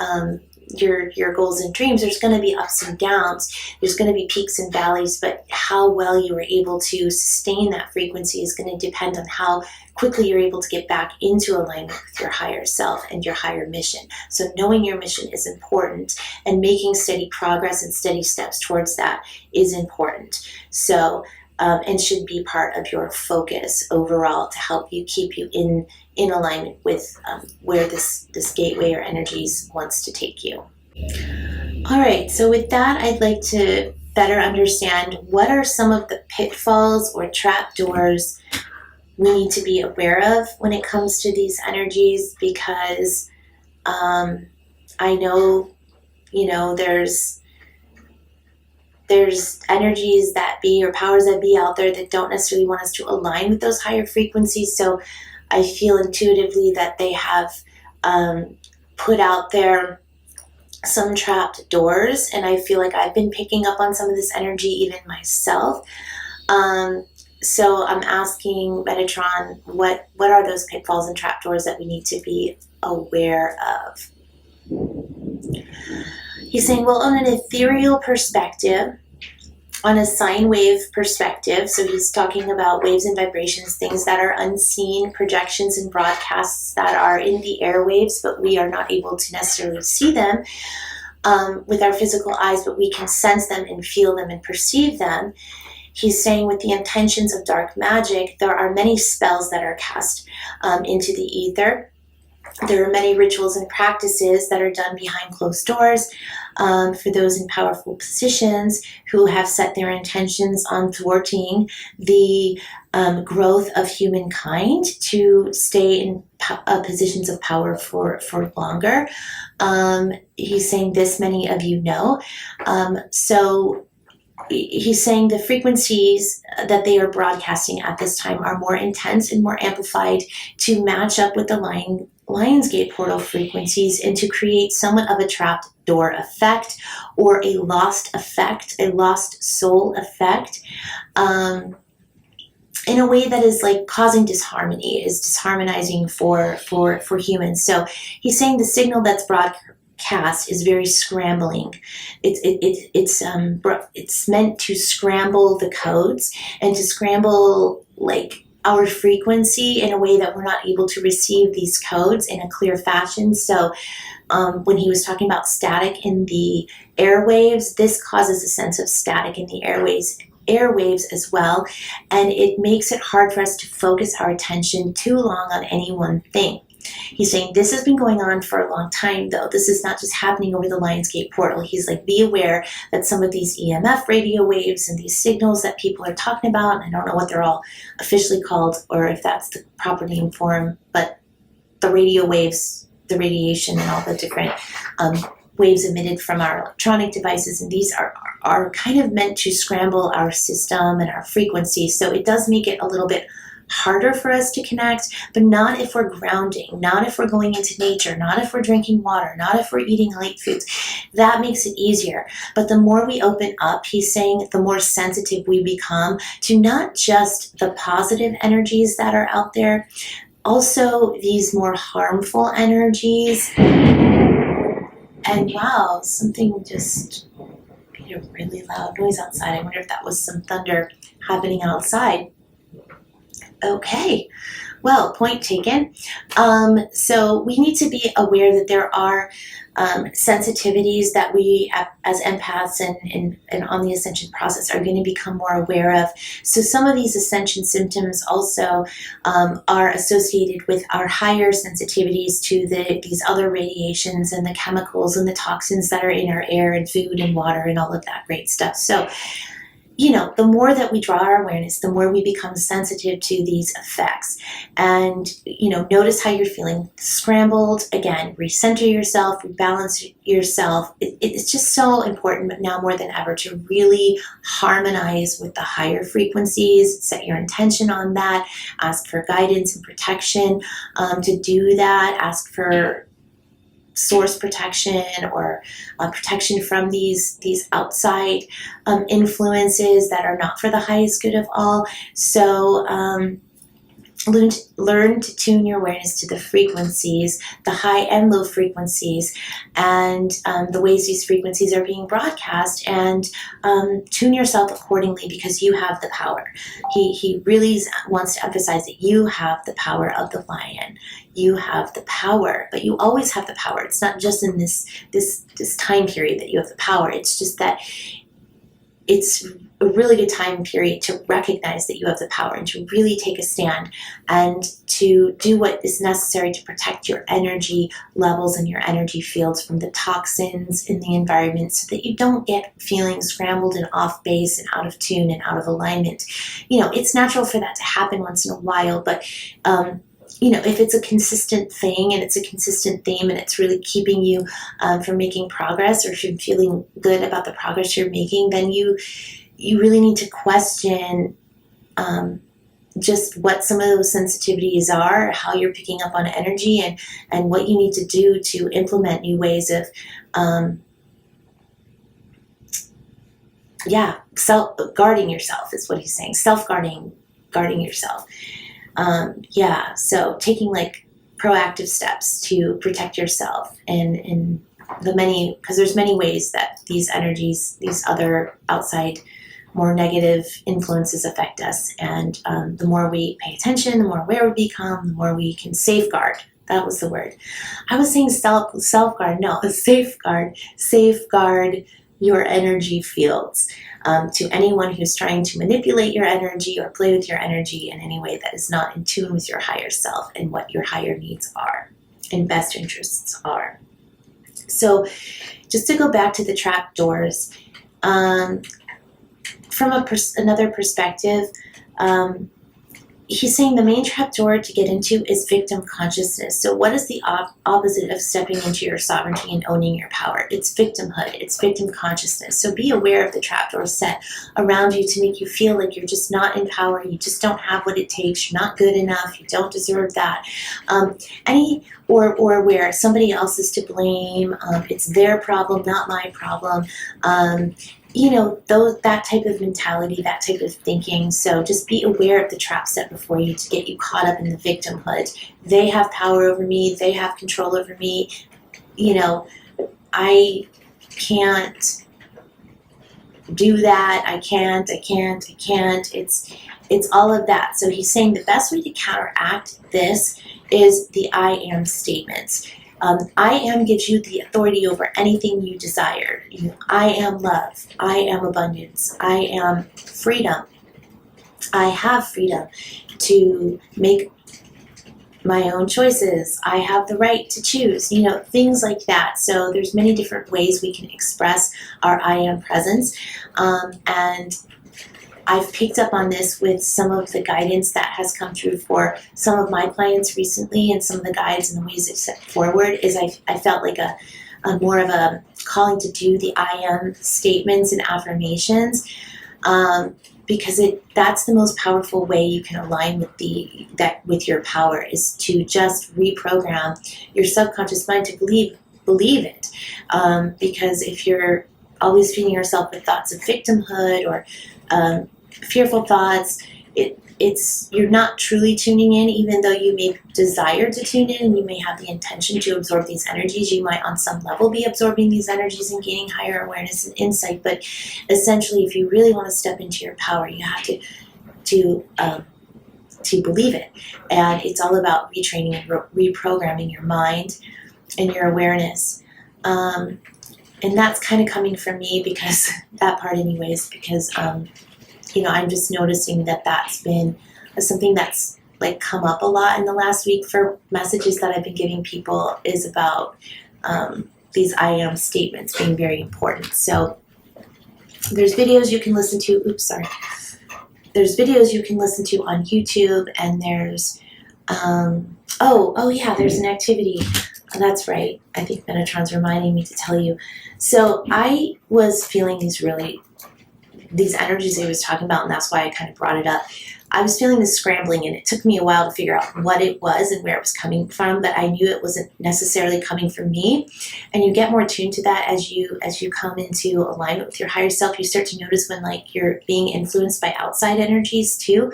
your goals and dreams. There's going to be ups and downs. There's going to be peaks and valleys, but how well you are able to sustain that frequency is going to depend on how quickly you're able to get back into alignment with your higher self and your higher mission. So knowing your mission is important, and making steady progress and steady steps towards that is important. So and should be part of your focus overall to help you keep you in alignment with where this gateway or energies wants to take you. All right, so with that, I'd like to better understand what are some of the pitfalls or trapdoors we need to be aware of when it comes to these energies, because I know, there's energies that be or powers that be out there that don't necessarily want us to align with those higher frequencies. So I feel intuitively that they have put out there some trapped doors, and I feel like I've been picking up on some of this energy even myself. So I'm asking Metatron, what are those pitfalls and trapdoors that we need to be aware of? He's saying, well, on an ethereal perspective, on a sine wave perspective, so he's talking about waves and vibrations, things that are unseen, projections and broadcasts that are in the airwaves, but we are not able to necessarily see them with our physical eyes, but we can sense them and feel them and perceive them. He's saying with the intentions of dark magic, there are many spells that are cast into the ether. There are many rituals and practices that are done behind closed doors for those in powerful positions who have set their intentions on thwarting the growth of humankind to stay in positions of power for longer. He's saying this, many of you know. So he's saying the frequencies that they are broadcasting at this time are more intense and more amplified to match up with the Lionsgate portal frequencies and to create somewhat of a trapped door effect or a lost soul effect, in a way that is like causing disharmony, is disharmonizing for humans. So he's saying the signal that's broadcast is very scrambling. It's meant to scramble the codes and to scramble like our frequency in a way that we're not able to receive these codes in a clear fashion. So when he was talking about static in the airwaves, this causes a sense of static in the airwaves as well, and it makes it hard for us to focus our attention too long on any one thing. He's saying this has been going on for a long time, though. This is not just happening over the Lionsgate portal. He's like, be aware that some of these EMF radio waves and these signals that people are talking about, and I don't know what they're all officially called or if that's the proper name for them, but the radio waves, the radiation and all the different waves emitted from our electronic devices, and these are kind of meant to scramble our system and our frequency. So it does make it a little bit harder for us to connect, but not if we're grounding, not if we're going into nature, not if we're drinking water, not if we're eating light foods. That makes it easier. But the more we open up, he's saying, the more sensitive we become to not just the positive energies that are out there, also these more harmful energies. And wow, something just made a really loud noise outside. I wonder if that was some thunder happening outside. Okay, well, point taken. So we need to be aware that there are sensitivities that we as empaths and on the ascension process are going to become more aware of. So some of these ascension symptoms also are associated with our higher sensitivities to these other radiations and the chemicals and the toxins that are in our air and food and water and all of that great stuff. So the more that we draw our awareness, the more we become sensitive to these effects. And, notice how you're feeling scrambled. Again, recenter yourself, rebalance yourself. It's just so important now more than ever to really harmonize with the higher frequencies, set your intention on that, ask for guidance and protection to do that, ask for source protection or protection from these outside influences that are not for the highest good of all. So learn to tune your awareness to the frequencies, the high and low frequencies, and the ways these frequencies are being broadcast, and tune yourself accordingly, because you have the power. He really wants to emphasize that you have the power of the lion. You have the power, but you always have the power. It's not just in this time period that you have the power. It's just that it's a really good time period to recognize that you have the power and to really take a stand and to do what is necessary to protect your energy levels and your energy fields from the toxins in the environment, so that you don't get feeling scrambled and off base and out of tune and out of alignment. It's natural for that to happen once in a while, but if it's a consistent thing and it's a consistent theme and it's really keeping you from making progress, or if you're feeling good about the progress you're making, then you really need to question just what some of those sensitivities are, how you're picking up on energy, and what you need to do to implement new ways of guarding yourself is what he's saying. Guarding yourself. So taking like proactive steps to protect yourself, and because there's many ways that these energies, these other outside, more negative influences affect us. And the more we pay attention, the more aware we become, the more we can safeguard. That was the word. I was saying self-guard. No, safeguard your energy fields to anyone who's trying to manipulate your energy or play with your energy in any way that is not in tune with your higher self and what your higher needs are and best interests are. So just to go back to the trap doors, from another perspective, he's saying the main trap door to get into is victim consciousness. So what is the opposite of stepping into your sovereignty and owning your power? It's victimhood. It's victim consciousness. So be aware of the trap doors set around you to make you feel like you're just not in power. You just don't have what it takes. You're not good enough. You don't deserve that. Or where somebody else is to blame. It's their problem, not my problem. That type of mentality, that type of thinking. So just be aware of the trap set before you to get you caught up in the victimhood. They have power over me. They have control over me. I can't do that. I can't. It's all of that. So he's saying the best way to counteract this is the I am statements. I am gives you the authority over anything you desire. I am love. I am abundance. I am freedom. I have freedom to make my own choices. I have the right to choose, things like that. So there's many different ways we can express our I am presence. And I've picked up on this with some of the guidance that has come through for some of my clients recently, and some of the guides and the ways it's set forward is I felt like a more of a calling to do the I am statements and affirmations, because that's the most powerful way you can align with your power, is to just reprogram your subconscious mind to believe it, because if you're always feeding yourself with thoughts of victimhood or fearful thoughts, you're not truly tuning in. Even though you may desire to tune in and you may have the intention to absorb these energies, you might on some level be absorbing these energies and gaining higher awareness and insight. But essentially, if you really want to step into your power, you have to believe it. And it's all about retraining and reprogramming your mind and your awareness. And that's kind of coming from me, because that part anyways, because I'm just noticing that that's been something that's like come up a lot in the last week for messages that I've been giving people, is about these I am statements being very important. So there's videos you can listen to. There's videos you can listen to on YouTube, and there's there's an activity. Oh, that's right. I think Metatron's reminding me to tell you. So I was feeling these energies he was talking about, and that's why I kind of brought it up. I was feeling this scrambling, and it took me a while to figure out what it was and where it was coming from, but I knew it wasn't necessarily coming from me. And you get more attuned to that as you come into alignment with your higher self. You start to notice when you're being influenced by outside energies too.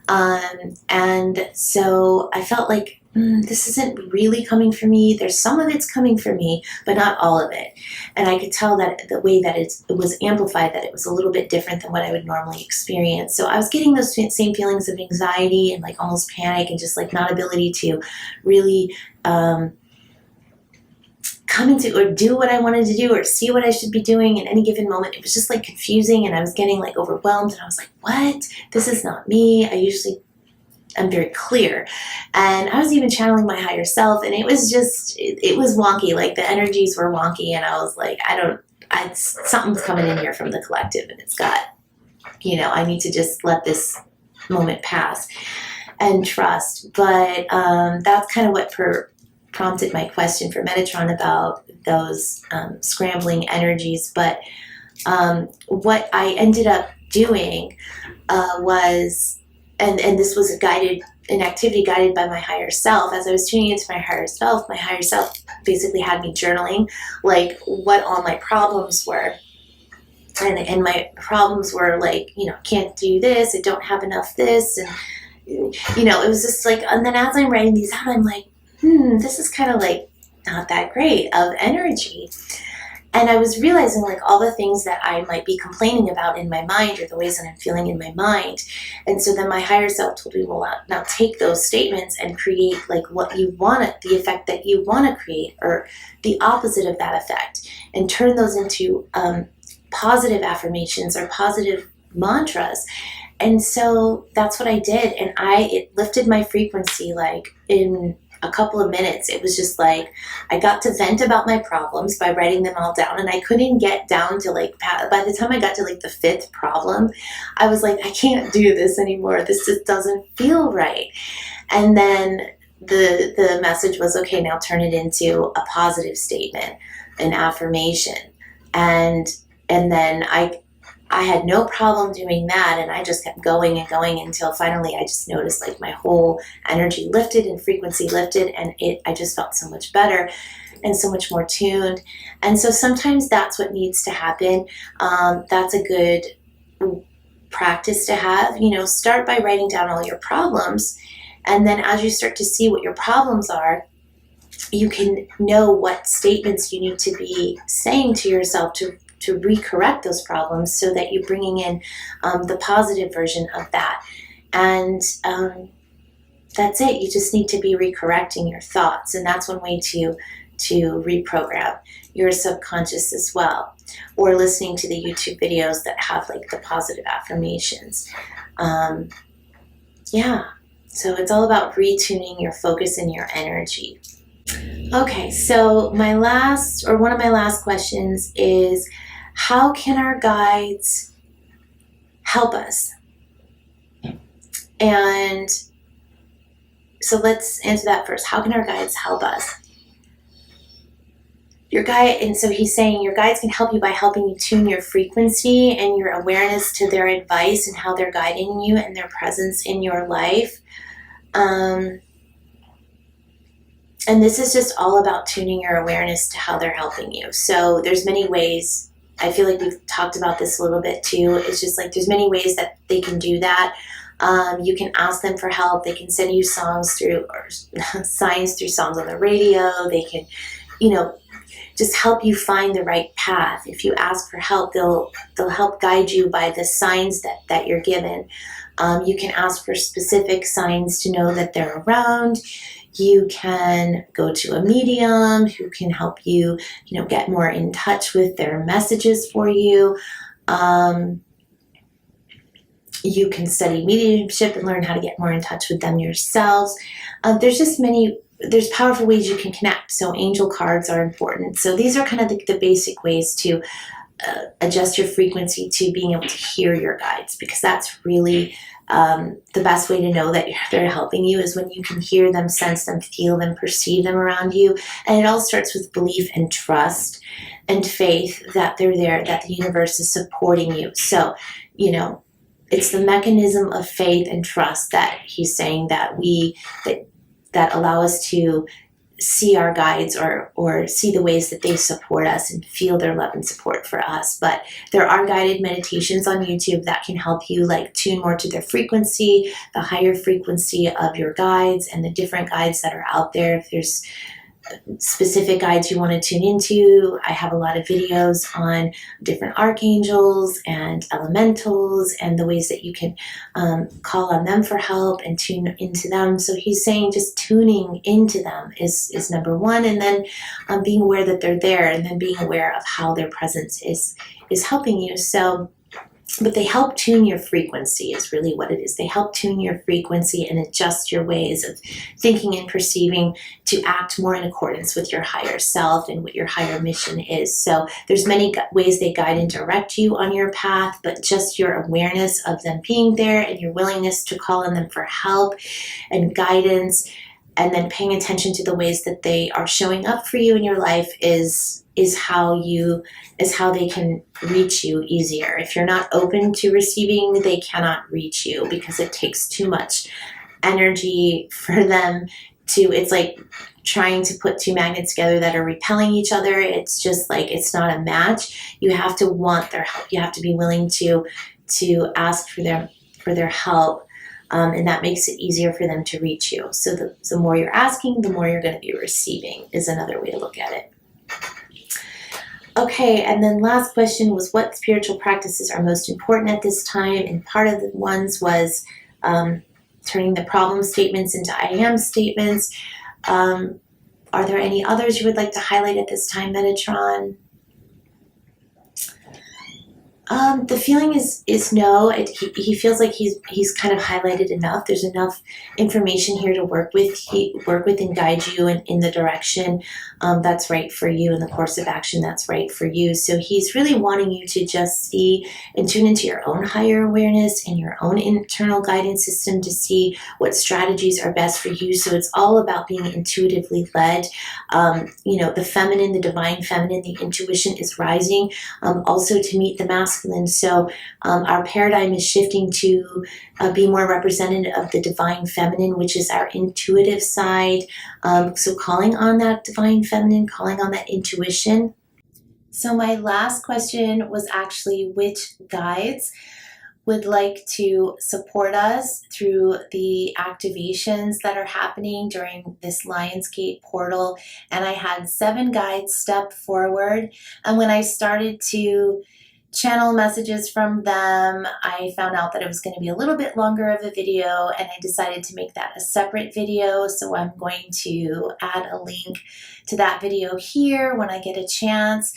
And so I felt like this isn't really coming from me. There's some of it's coming from me, but not all of it. And I could tell that the way that it was amplified, that it was a little bit different than what I would normally experience. So I was getting those same feelings of anxiety and almost panic, and just not ability to really come into or do what I wanted to do or see what I should be doing in any given moment. It was just confusing, and I was getting overwhelmed, and I was like, what? This is not me. I'm very clear. And I was even channeling my higher self, and it was just, it was wonky. The energies were wonky, and I was like, something's coming in here from the collective, and it's got, I need to just let this moment pass. and trust. But that's kind of what prompted my question for Metatron about those scrambling energies. But what I ended up doing was, and this was an activity guided by my higher self. As I was tuning into my higher self basically had me journaling like what all my problems were. And my problems were like, can't do this, I don't have enough this, and it was just like, and then as I'm writing these out, I'm like, this is kind of like not that great of energy. And I was realizing like all the things that I might be complaining about in my mind, or the ways that I'm feeling in my mind. And so then my higher self told me, well, now take those statements and create like what you want, the effect that you want to create, or the opposite of that effect, and turn those into positive affirmations or positive mantras. And so that's what I did. And it lifted my frequency like in a couple of minutes. It was just like, I got to vent about my problems by writing them all down. And I couldn't get down to like, by the time I got to like the 5th problem, I was like, I can't do this anymore. This just doesn't feel right. And then the message was, okay, now turn it into a positive statement, an affirmation. And then I had no problem doing that, and I just kept going and going until finally I just noticed like my whole energy lifted and frequency lifted, and I just felt so much better and so much more tuned. And so sometimes that's what needs to happen. That's a good practice to have. Start by writing down all your problems, and then as you start to see what your problems are, you can know what statements you need to be saying to yourself to recorrect those problems, so that you're bringing in the positive version of that. And that's it. You just need to be recorrecting your thoughts. And that's one way to reprogram your subconscious as well. Or listening to the YouTube videos that have like the positive affirmations. So it's all about retuning your focus and your energy. Okay, so one of my last questions is, how can our guides help us? And so let's answer that first. How can our guides help us? And so he's saying your guides can help you by helping you tune your frequency and your awareness to their advice and how they're guiding you and their presence in your life. And this is just all about tuning your awareness to how they're helping you. So there's many ways. I feel like we've talked about this a little bit too. It's just like there's many ways that they can do that. You can ask them for help. They can send you songs through, or signs through songs on the radio. They can, just help you find the right path. If you ask for help, they'll help guide you by the signs that you're given. You can ask for specific signs to know that they're around. You can go to a medium who can help you, get more in touch with their messages for you. You can study mediumship and learn how to get more in touch with them yourselves. There's powerful ways you can connect. So angel cards are important. So these are kind of the basic ways to adjust your frequency to being able to hear your guides, because that's really the best way to know that they're helping you is when you can hear them, sense them, feel them, perceive them around you. And it all starts with belief and trust and faith that they're there, that the universe is supporting you. So, it's the mechanism of faith and trust that he's saying that that allow us to see our guides or see the ways that they support us and feel their love and support for us. But there are guided meditations on YouTube that can help you tune more to their frequency, the higher frequency of your guides and the different guides that are out there. If there's specific guides you want to tune into, I have a lot of videos on different archangels and elementals and the ways that you can call on them for help and tune into them. So he's saying just tuning into them is number one, and then being aware that they're there, and then being aware of how their presence is helping you. So but they help tune your frequency is really what it is. They help tune your frequency and adjust your ways of thinking and perceiving to act more in accordance with your higher self and what your higher mission is. So there's many ways they guide and direct you on your path, but just your awareness of them being there and your willingness to call on them for help and guidance, and then paying attention to the ways that they are showing up for you in your life is how they can reach you easier. If you're not open to receiving, they cannot reach you because it takes too much energy for them to, it's like trying to put two magnets together that are repelling each other. It's just like, it's not a match. You have to want their help. You have to be willing to ask for their help. And that makes it easier for them to reach you. So the more you're asking, the more you're going to be receiving is another way to look at it. Okay, and then last question was, what spiritual practices are most important at this time? And part of the ones was turning the problem statements into I am statements. Are there any others you would like to highlight at this time, Metatron? The feeling is no. He feels like he's kind of highlighted enough. There's enough information here to work with. Work with and guide you in the direction that's right for you, in the course of action that's right for you. So he's really wanting you to just see and tune into your own higher awareness and your own internal guidance system to see what strategies are best for you. So it's all about being intuitively led. The feminine, the divine feminine, the intuition is rising. Also to meet the masculine. So our paradigm is shifting to be more representative of the divine feminine, which is our intuitive side. So calling on that divine feminine, calling on that intuition. So my last question was actually, which guides would like to support us through the activations that are happening during this Lionsgate portal. And I had 7 guides step forward. And when I started to channel messages from them, I found out that it was going to be a little bit longer of a video, and I decided to make that a separate video. So I'm going to add a link to that video here when I get a chance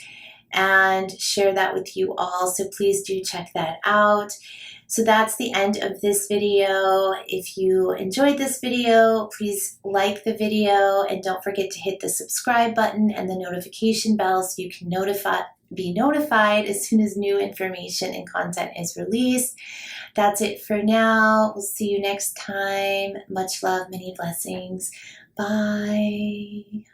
and share that with you all. So please do check that out. So that's the end of this video. If you enjoyed this video, please like the video and don't forget to hit the subscribe button and the notification bell so you can be notified as soon as new information and content is released. That's it for now. We'll see you next time. Much love, many blessings. Bye.